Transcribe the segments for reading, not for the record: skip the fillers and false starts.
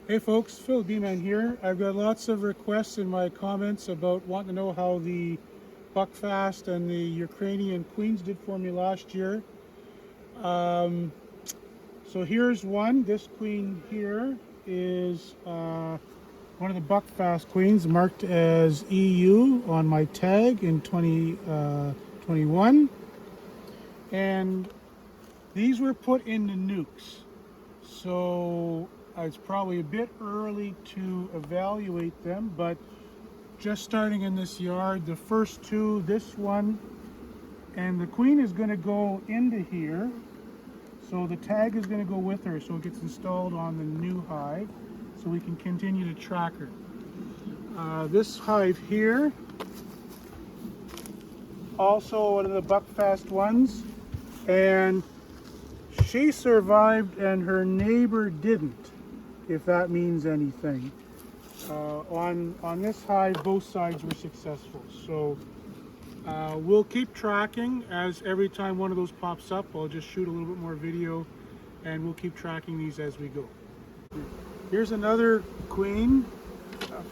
Hey folks, Phil B-Man here. I've got lots of requests in my comments about wanting to know how the Buckfast and the Ukrainian queens did for me last year. So here's one. This queen here is one of the Buckfast queens marked as EU on my tag in 2021. And these were put into nukes. So it's probably a bit early to evaluate them, but just starting in this yard, the first two, this one, and the queen is going to go into here. So the tag is going to go with her, so it gets installed on the new hive, so we can continue to track her. This hive here, also one of the Buckfast ones, and she survived and her neighbor didn't, if that means anything. On this hive, both sides were successful. So we'll keep tracking. As every time one of those pops up, I'll just shoot a little bit more video and we'll keep tracking these as we go. Here's another queen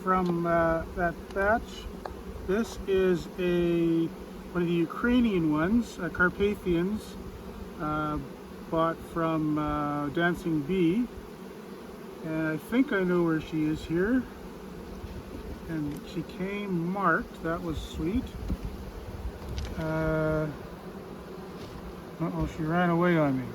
from that batch. This is one of the Ukrainian ones, Carpathians, bought from Dancing Bee. And I think I know where she is here. And she came marked. That was sweet. Uh-oh, she ran away on me.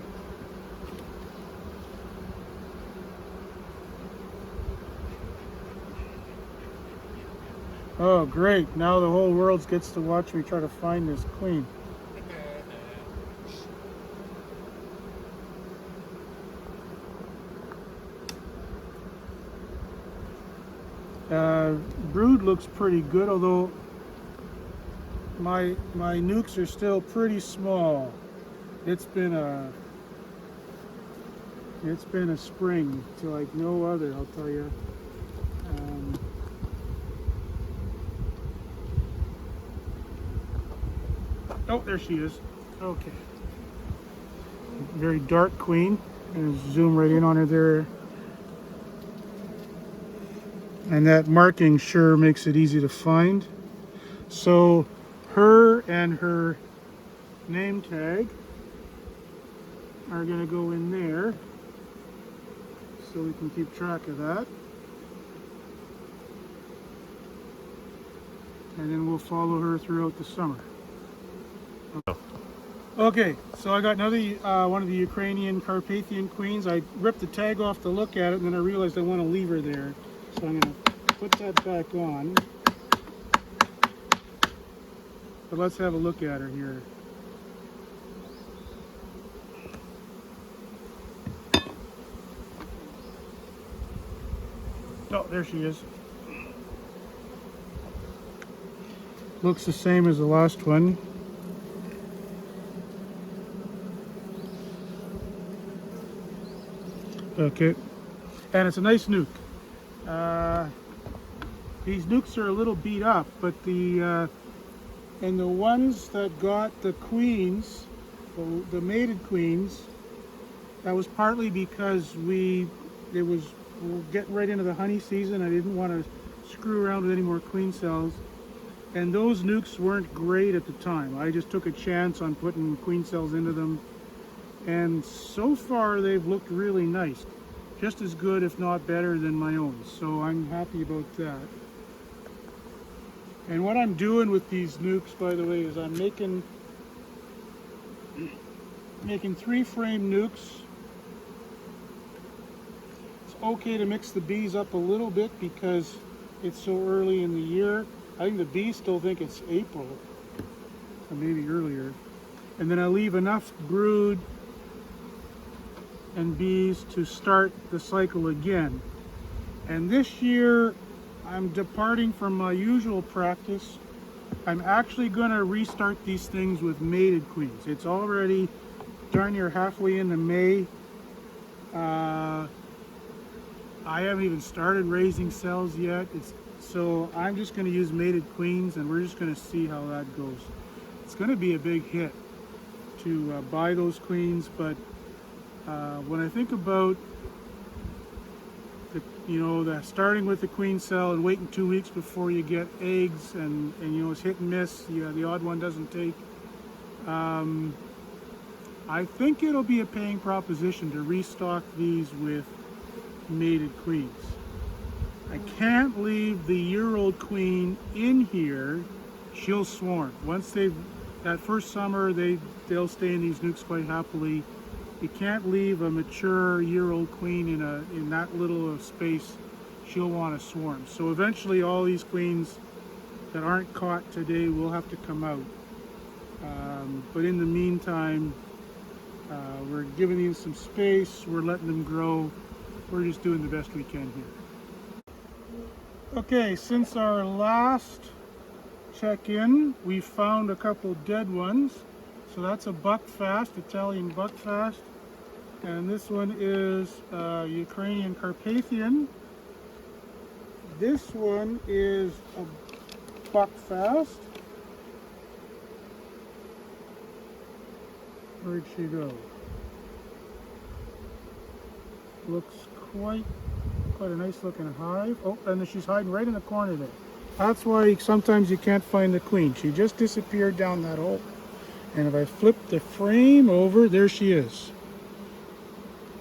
Oh, great. Now the whole world gets to watch me try to find this queen. Brood looks pretty good, although my nukes are still pretty small. It's been a spring to like no other, I'll tell you. Oh, there she is. Okay. Very dark queen. I'm gonna zoom right in on her there. And that marking sure makes it easy to find. So her and her name tag are going to go in there so we can keep track of that. And then we'll follow her throughout the summer. Okay, so I got another one of the Ukrainian Carpathian queens. I ripped the tag off to look at it, and then I realized I want to leave her there. So I'm going to put that back on. But let's have a look at her here. Oh, there she is. Looks the same as the last one. Okay, and it's a nice nuke. These nukes are a little beat up, but and the ones that got the queens, the mated queens, that was partly because we're getting right into the honey season. I didn't want to screw around with any more queen cells, and those nukes weren't great at the time. I just took a chance on putting queen cells into them, and so far they've looked really nice. Just as good, if not better, than my own. So I'm happy about that. And what I'm doing with these nukes, by the way, is I'm making 3-frame nukes. It's okay to mix the bees up a little bit because it's so early in the year. I think the bees still think it's April, or maybe earlier. And then I leave enough brood and bees to start the cycle again. And this year I'm departing from my usual practice. I'm actually going to restart these things with mated queens. It's already darn near halfway into May. I haven't even started raising cells yet. So I'm just going to use mated queens, and we're just going to see how that goes. It's going to be a big hit to buy those queens, but when I think about starting with the queen cell and waiting 2 weeks before you get eggs, and it's hit and miss. Yeah, the odd one doesn't take. I think it'll be a paying proposition to restock these with mated queens. I can't leave the year-old queen in here. She'll swarm. Once that first summer, they'll stay in these nukes quite happily. You can't leave a mature year-old queen in that little of space. She'll want to swarm. So eventually all these queens that aren't caught today will have to come out. But in the meantime, we're giving these some space. We're letting them grow. We're just doing the best we can here. Okay, since our last check-in, we found a couple dead ones. So that's a Buckfast, Italian Buckfast. And this one is Ukrainian Carpathian. This one is a Buckfast. Where'd she go? Looks quite a nice looking hive. Oh, and she's hiding right in the corner there. That's why sometimes you can't find the queen. She just disappeared down that hole. And if I flip the frame over, there she is.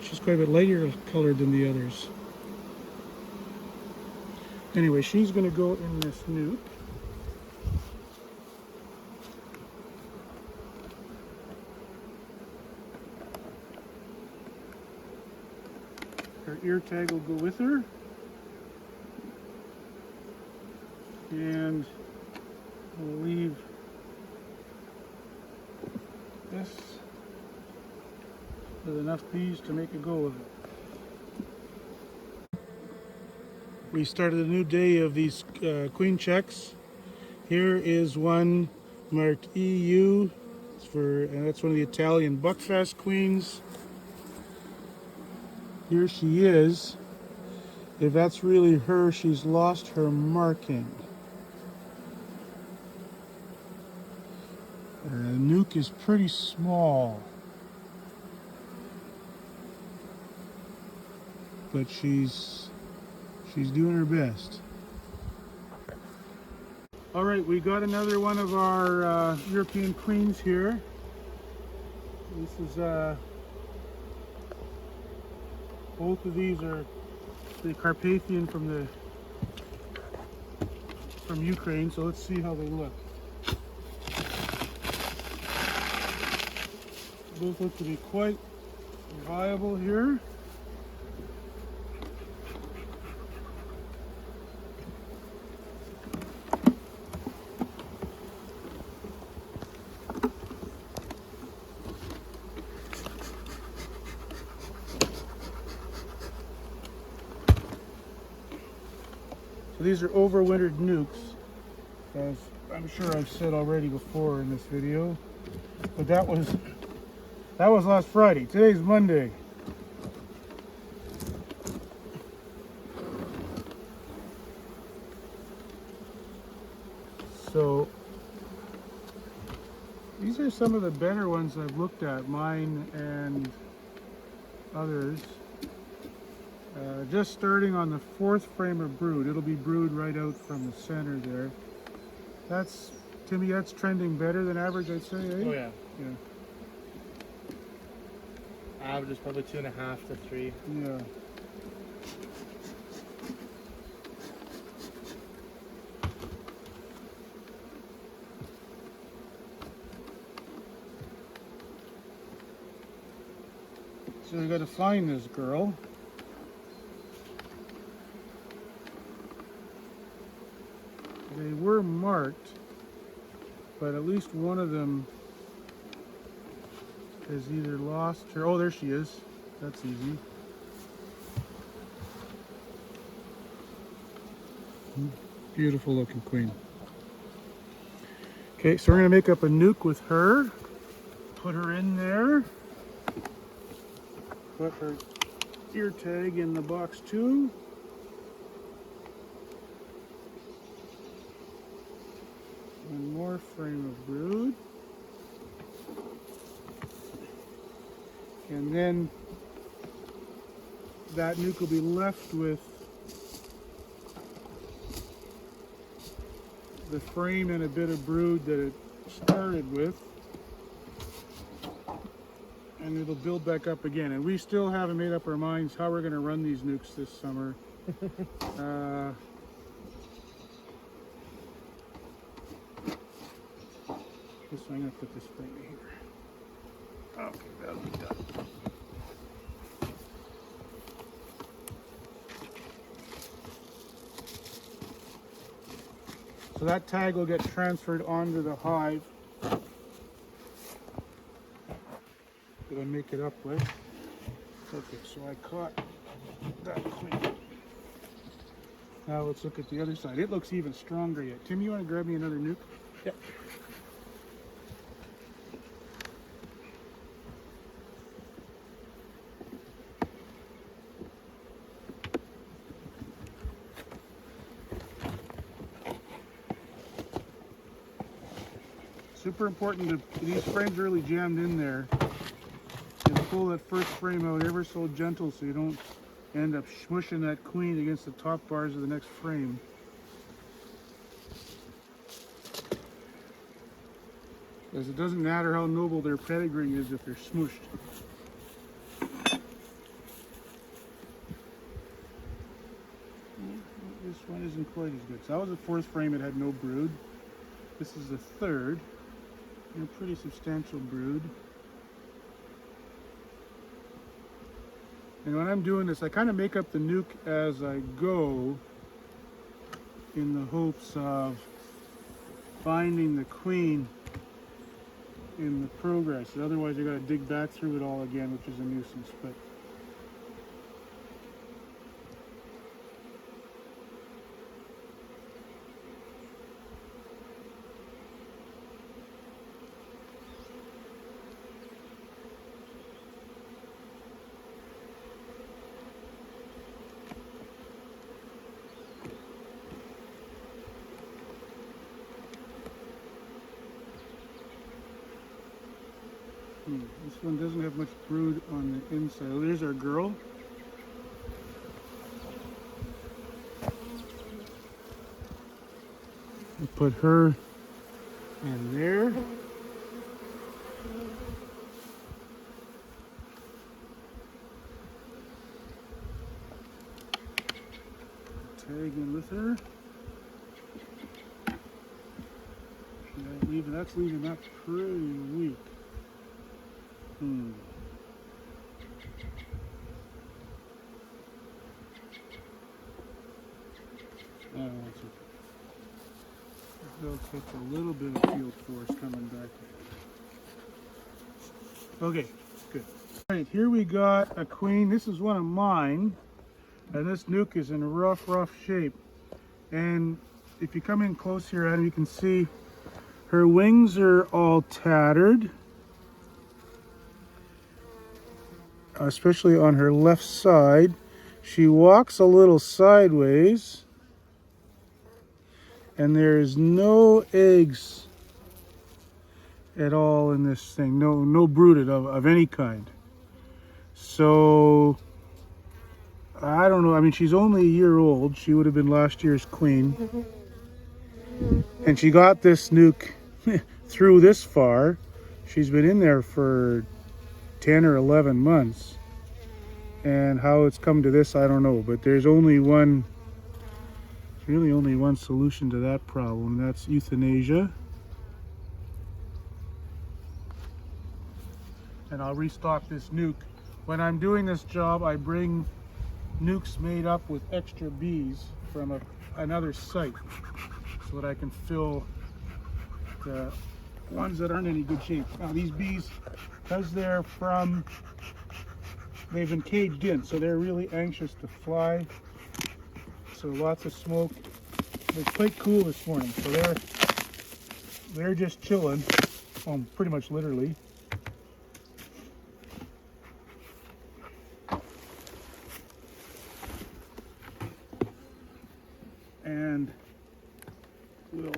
She's quite a bit lighter colored than the others. Anyway, she's going to go in this nuke. Her ear tag will go with her. And we'll leave this with enough bees to make a go of it. We started a new day of these queen checks. Here is one marked EU, and that's one of the Italian Buckfast queens. Here she is. If that's really her, she's lost her marking. Nuke is pretty small, but she's doing her best. All right, we got another one of our European queens here. This is both of these are the Carpathian from Ukraine. So let's see how they look. Both look to be quite viable here. So these are overwintered nukes, as I'm sure I've said already before in this video. But that was last Friday. Today's Monday. So these are some of the better ones I've looked at, mine and others. Just starting on the 4th frame of brood. It'll be brood right out from the center there. That's, to me, that's trending better than average, I'd say, eh? Oh yeah. Yeah. Average is probably 2.5 to 3. Yeah. So we got to find this girl. They were marked, but at least one of them has either lost her. Oh, there she is. That's easy. Beautiful looking queen. Okay, so we're going to make up a nuke with her. Put her in there. Put her ear tag in the box too. One more frame of brood. And then that nuke will be left with the frame and a bit of brood that it started with, and it'll build back up again. And we still haven't made up our minds how we're going to run these nukes this summer. This I'm going to put this frame here. Okay, that'll be done. So that tag will get transferred onto the hive that I make it up with. Okay, so I caught that queen. Now let's look at the other side. It looks even stronger yet. Tim, you want to grab me another nuke? Yep. Super important to these frames really jammed in there. And pull that first frame out ever so gentle so you don't end up smushing that queen against the top bars of the next frame. Because it doesn't matter how noble their pedigree is if they're smushed. This one isn't quite as good. So that was the fourth frame, it had no brood. This is the third. And a pretty substantial brood. And when I'm doing this, I kind of make up the nuke as I go in the hopes of finding the queen in the progress. Otherwise, I got to dig back through it all again, which is a nuisance. But this one doesn't have much brood on the inside. Oh, there's our girl. We'll put her in there. Tag in with her. That's leaving that pretty weak. That's okay. They'll take a little bit of field force coming back. Okay, good. All right, here we got a queen. This is one of mine, and this nuke is in rough shape. And if you come in close here, Adam, you can see her wings are all tattered, especially on her left side. She walks a little sideways, and there's no eggs at all in this thing. No brooded of any kind. So I don't know. I mean, she's only a year old. She would have been last year's queen. And she got this nuke through this far. She's been in there for 10 or 11 months. And how it's come to this, I don't know. But there's only one, really only one solution to that problem. That's euthanasia. And I'll restock this nuke. When I'm doing this job, I bring nukes made up with extra bees from another site so that I can fill the ones that aren't in any good shape. Now these bees, because they've been caged in, so they're really anxious to fly. So lots of smoke. It's quite cool this morning, so they're just chilling, pretty much literally. And we'll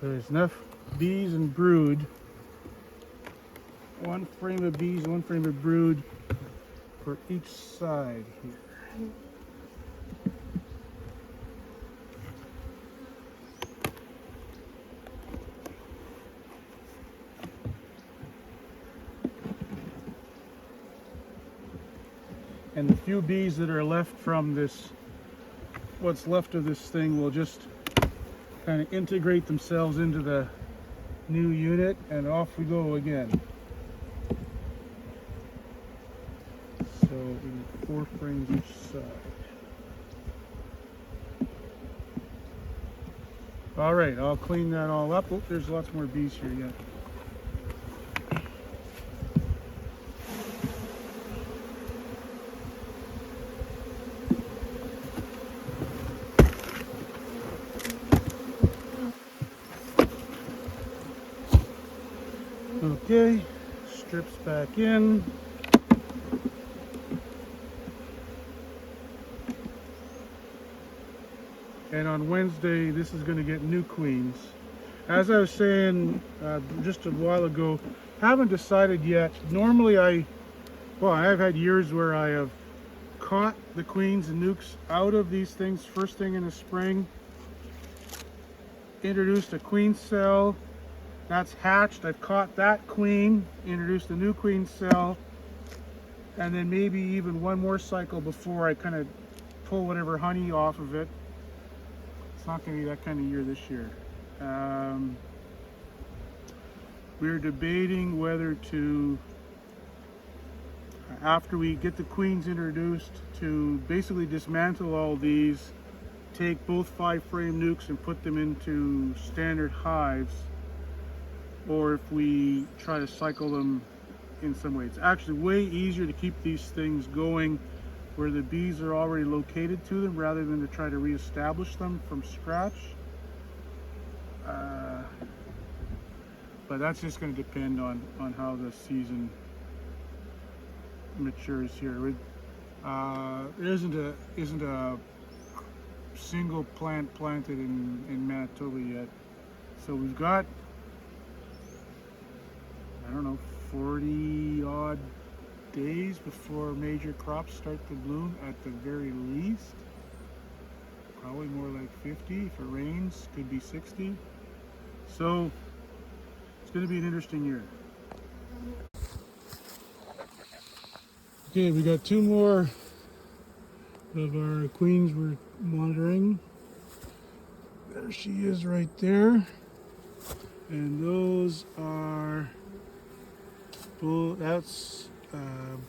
So there's enough bees and brood. One frame of bees, one frame of brood for each side here. And the few bees that are left from this, what's left of this thing, will just kind of integrate themselves into the new unit, and off we go again. So we need 4 frames each side. All right, I'll clean that all up. Oh, there's lots more bees here yet. Okay, strips back in. And on Wednesday, this is going to get new queens. As I was saying just a while ago, haven't decided yet. Normally I've had years where I have caught the queens and nukes out of these things first thing in the spring, introduced a queen cell, that's hatched, I've caught that queen, introduced a new queen cell, and then maybe even one more cycle before I kind of pull whatever honey off of it. It's not going to be that kind of year this year. We're debating whether to, after we get the queens introduced, to basically dismantle all these, take both 5-frame nukes and put them into standard hives, or if we try to cycle them in some way. It's actually way easier to keep these things going where the bees are already located to them rather than to try to reestablish them from scratch. But that's just going to depend on how the season matures here. There isn't a single plant planted in Manitoba yet. So we've got, I don't know, 40 odd days before major crops start to bloom at the very least. Probably more like 50. If it rains, could be 60. So it's going to be an interesting year. Okay, we got 2 more of our queens we're monitoring. There she is right there. And those are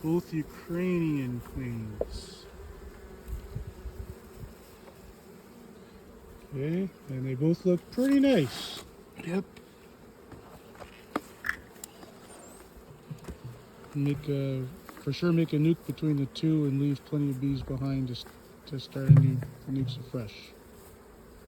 both Ukrainian queens. Okay, and they both look pretty nice. Yep. For sure make a nuke between the 2 and leave plenty of bees behind to start a new nukes afresh.